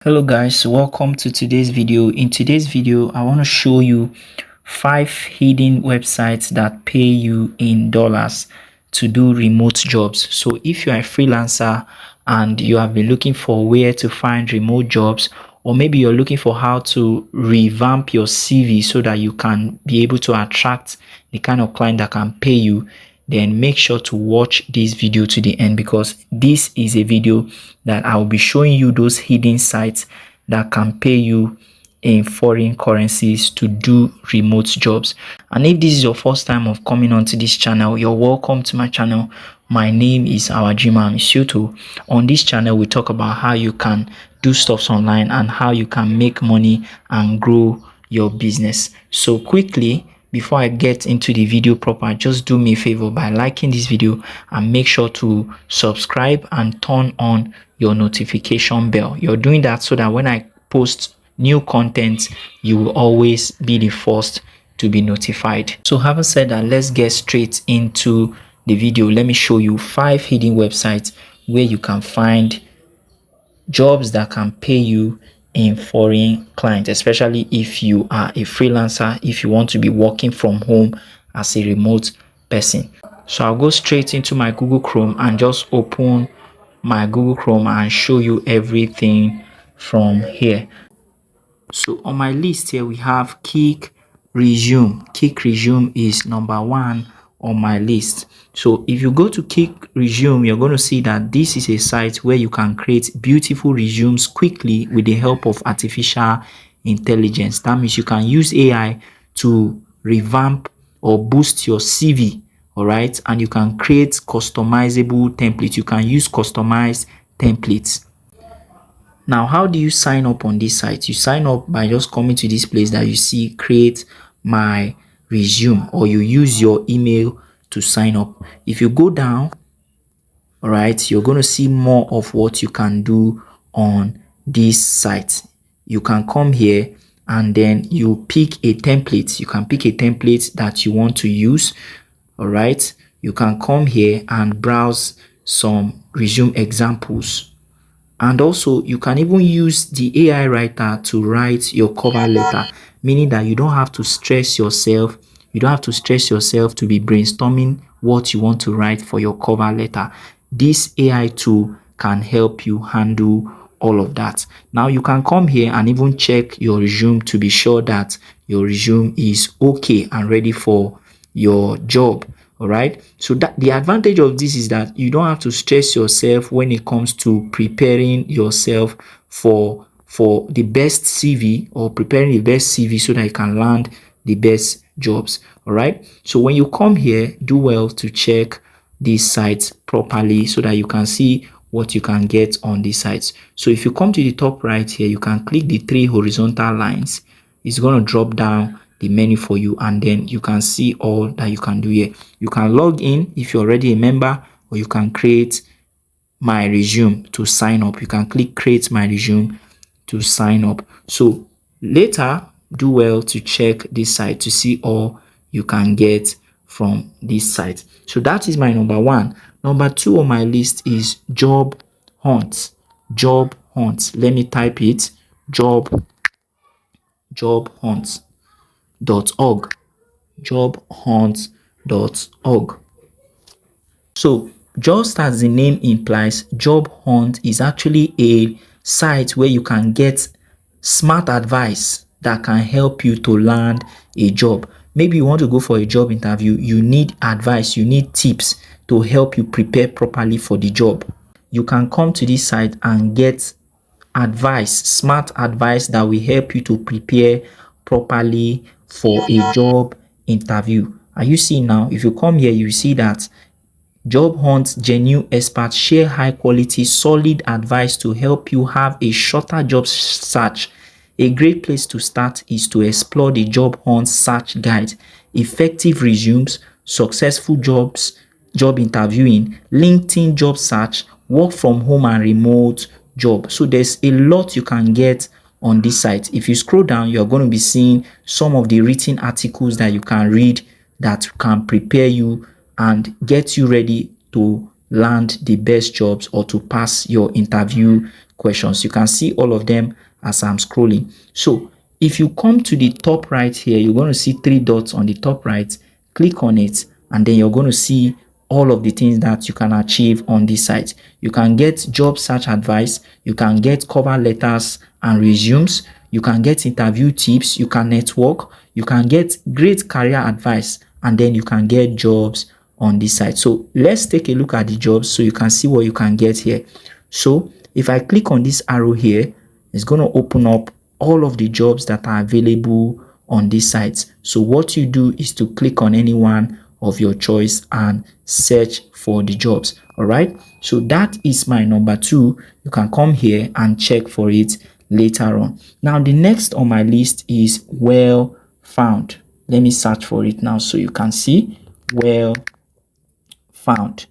Hello guys, welcome to today's video. In today's video, I want to show you 5 hidden websites that pay you in dollars to do remote jobs. So if you are a freelancer and you have been looking for where to find remote jobs, or maybe you're looking for how to revamp your CV so that you can be able to attract the kind of client that can pay you, then make sure to watch this video to the end, because this is a video that I will be showing you those hidden sites that can pay you in foreign currencies to do remote jobs. And if this is your first time of coming onto this channel, you're welcome to my channel. My name is Awajima Misuto. On this channel, we talk about how you can do stuff online and how you can make money and grow your business. So quickly, before I get into the video proper, just do me a favor by liking this video and make sure to subscribe and turn on your notification bell. You're doing that so that when I post new content, you will always be the first to be notified. So having said that, let's get straight into the video. Let me show you 5 hidden websites where you can find jobs that can pay you in foreign clients, especially if you are a freelancer, if you want to be working from home as a remote person. So I'll go straight into my Google Chrome and just open my Google Chrome and show you everything from here. So on my list here we have Kick Resume. Kick Resume is number 1 on my list. So if you go to Kick Resume, you're going to see that this is a site where you can create beautiful resumes quickly with the help of artificial intelligence. That means you can use AI to revamp or boost your CV, all right? And you can create customizable templates. You can use customized templates. Now, how do you sign up on this site? You sign up by just coming to this place that you see, create my resume, or you use your email to sign up. If you go down, all right, you're going to see more of what you can do on this site. You can come here and then you pick a template. You can pick a template that you want to use. All right, you can come here and browse some resume examples. And also, you can even use the AI writer to write your cover letter, meaning that you don't have to stress yourself. You don't have to stress yourself to be brainstorming what you want to write for your cover letter. This AI tool can help you handle all of that. Now, you can come here and even check your resume to be sure that your resume is okay and ready for your job. All right, so that the advantage of this is that you don't have to stress yourself when it comes to preparing yourself for the best CV, or preparing the best CV so that you can land the best jobs. All right, so when you come here, do well to check these sites properly so that you can see what you can get on these sites. So if you come to the top right here, you can click the 3 horizontal lines. It's going to drop down the menu for you, and then you can see all that you can do here. You can log in if you're already a member, or you can create my resume to sign up. You can click create my resume to sign up. So later, do well to check this site to see all you can get from this site. So that is my number 1. Number 2 on my list is Job Hunt. Job Hunt. Let me type it. Job Hunt. .org. jobhunt.org. So just as the name implies, Job Hunt is actually a site where you can get smart advice that can help you to land a job. Maybe you want to go for a job interview, you need advice, you need tips to help you prepare properly for the job. You can come to this site and get advice, smart advice that will help you to prepare properly for a job interview. Are you seeing now? If you come here, you see that Job Hunt's genuine experts share high quality, solid advice to help you have a shorter job search. A great place to start is to explore the Job Hunt search guide. Effective resumes, successful job interviewing, LinkedIn job search, work from home and remote job. So there's a lot you can get on this site. If you scroll down, you're going to be seeing some of the written articles that you can read that can prepare you and get you ready to land the best jobs or to pass your interview questions. You can see all of them as I'm scrolling. So if you come to the top right here, you're going to see 3 dots on the top right. Click on it, and then you're going to see all of the things that you can achieve on this site. You can get job search advice, you can get cover letters and resumes, you can get interview tips, you can network, you can get great career advice, and then you can get jobs on this site. So let's take a look at the jobs so you can see what you can get here. So if I click on this arrow here, it's going to open up all of the jobs that are available on this site. So what you do is to click on any one of your choice and search for the jobs. All right, so that is my number 2. You can come here and check for it later on. Now the next on my list is well found. Let me search for it now so you can see. Well found.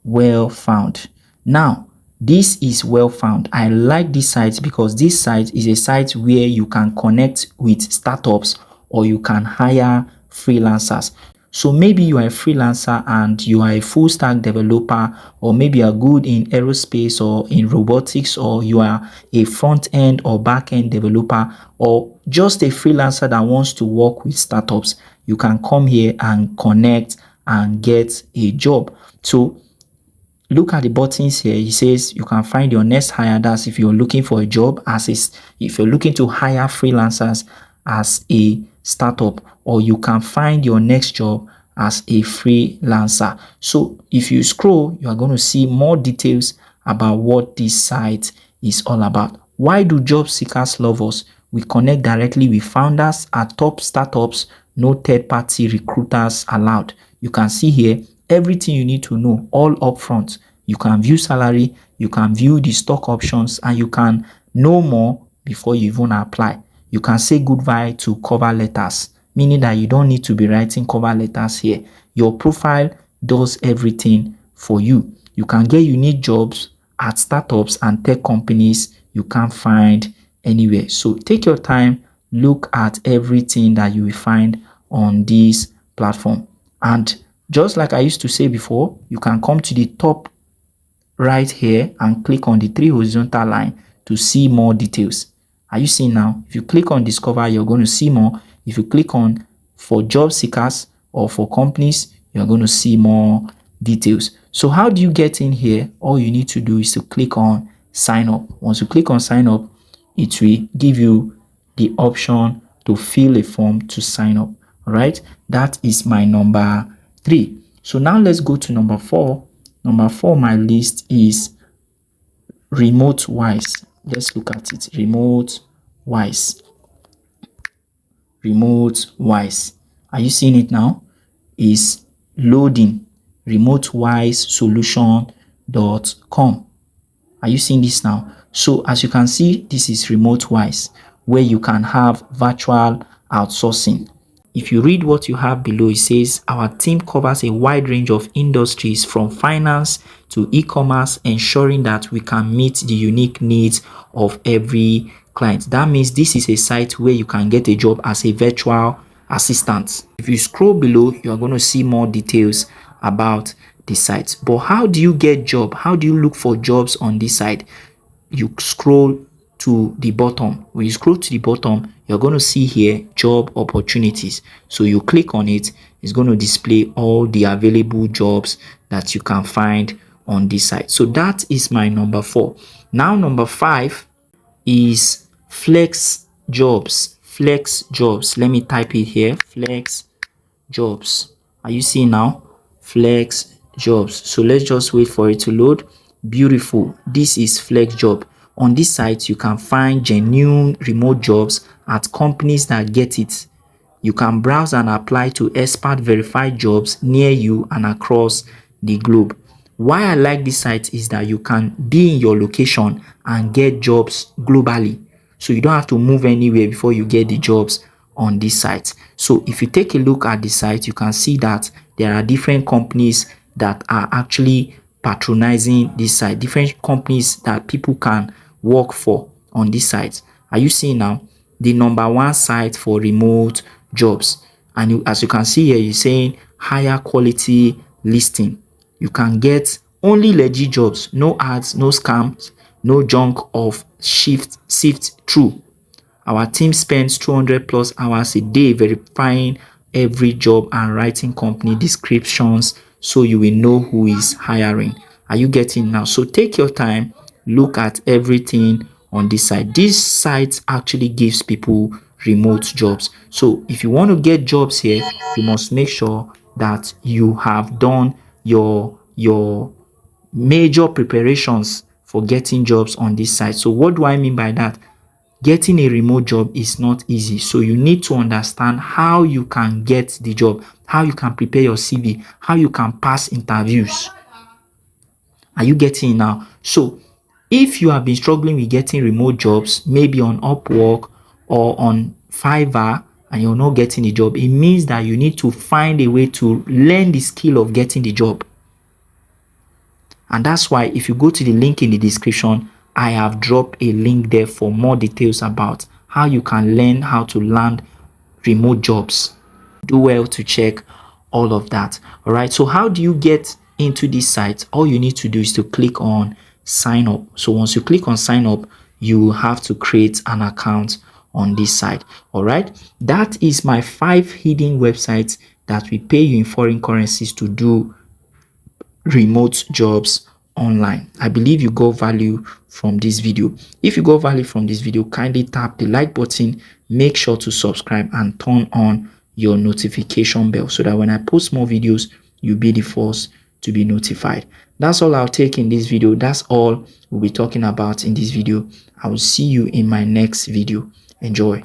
Well found. Now this is well found. I like this site because this site is a site where you can connect with startups or you can hire freelancers. So maybe you are a freelancer and you are a full stack developer, or maybe you are good in aerospace or in robotics, or you are a front end or back end developer, or just a freelancer that wants to work with startups. You can come here and connect and get a job. So look at the buttons here. It says you can find your next hire. That's if you're looking for a job if you're looking to hire freelancers as a startup, or you can find your next job as a freelancer. So if you scroll, you are going to see more details about what this site is all about. Why do job seekers love us? We connect directly with founders at top startups. No third-party recruiters allowed. You can see here everything you need to know all up front. You can view salary, you can view the stock options, and you can know more before you even apply. You can say goodbye to cover letters, meaning that you don't need to be writing cover letters here. Your profile does everything for you. You can get unique jobs at startups and tech companies you can't find anywhere. So take your time, look at everything that you will find on this platform. And just like I used to say before, you can come to the top right here and click on the 3 horizontal line to see more details. Are you seeing now? If you click on discover, you're going to see more. If you click on for job seekers or for companies, you're going to see more details. So how do you get in here? All you need to do is to click on sign up. Once you click on sign up, it will give you the option to fill a form to sign up. All right, that is my number 3. So now let's go to number 4. Number 4 on my list is remote-wise. Let's look at it. Remote-wise. Remote-wise. Are you seeing it now? Is loading. Remotewise-solution.com. Are you seeing this now? So as you can see, this is remote-wise, where you can have virtual outsourcing. If you read what you have below, it says our team covers a wide range of industries from finance to e-commerce, ensuring that we can meet the unique needs of every client. That means this is a site where you can get a job as a virtual assistant. If you scroll below, you are going to see more details about the site. But how do you get job? How do you look for jobs on this site? You scroll to the bottom. When you scroll to the bottom, you're going to see here job opportunities. So you click on it, it's going to display all the available jobs that you can find on this site. So that is my number 4. Now number 5 is flex jobs. Flex jobs. Let me type it here. Flex jobs. Are you seeing now? Flex jobs. So let's just wait for it to load. Beautiful. This is flex job. On this site, you can find genuine remote jobs at companies that get it. You can browse and apply to expert verified jobs near you and across the globe. Why I like this site is that you can be in your location and get jobs globally. So you don't have to move anywhere before you get the jobs on this site. So if you take a look at the site, you can see that there are different companies that are actually patronizing this site, different companies that people can work for on this site. Are you seeing now? The number 1 site for remote jobs. And as you can see here, you're saying higher quality listing. You can get only legit jobs, no ads, no scams, no junk of sift through. Our team spends 200 plus hours a day verifying every job and writing company descriptions so you will know who is hiring. Are you getting now? So take your time, look at everything on this site. This site actually gives people remote jobs. So if you want to get jobs here, you must make sure that you have done your major preparations for getting jobs on this site. So what do I mean by that? Getting a remote job is not easy. So you need to understand how you can get the job, how you can prepare your CV, how you can pass interviews. Are you getting it now? So if you have been struggling with getting remote jobs, maybe on Upwork or on Fiverr, and you're not getting the job, it means that you need to find a way to learn the skill of getting the job. And that's why if you go to the link in the description, I have dropped a link there for more details about how you can learn how to land remote jobs. Do well to check all of that. All right. So how do you get into this site? All you need to do is to click on sign up. So once you click on sign up, you have to create an account on this site. All right. That is my 5 hidden websites that will pay you in foreign currencies to do remote jobs online. I believe you got value from this video. If you got value from this video, kindly tap the like button, make sure to subscribe and turn on your notification bell so that when I post more videos, you'll be the first to be notified. That's all I'll take in this video. That's all we'll be talking about in this video. I will see you in my next video. Enjoy.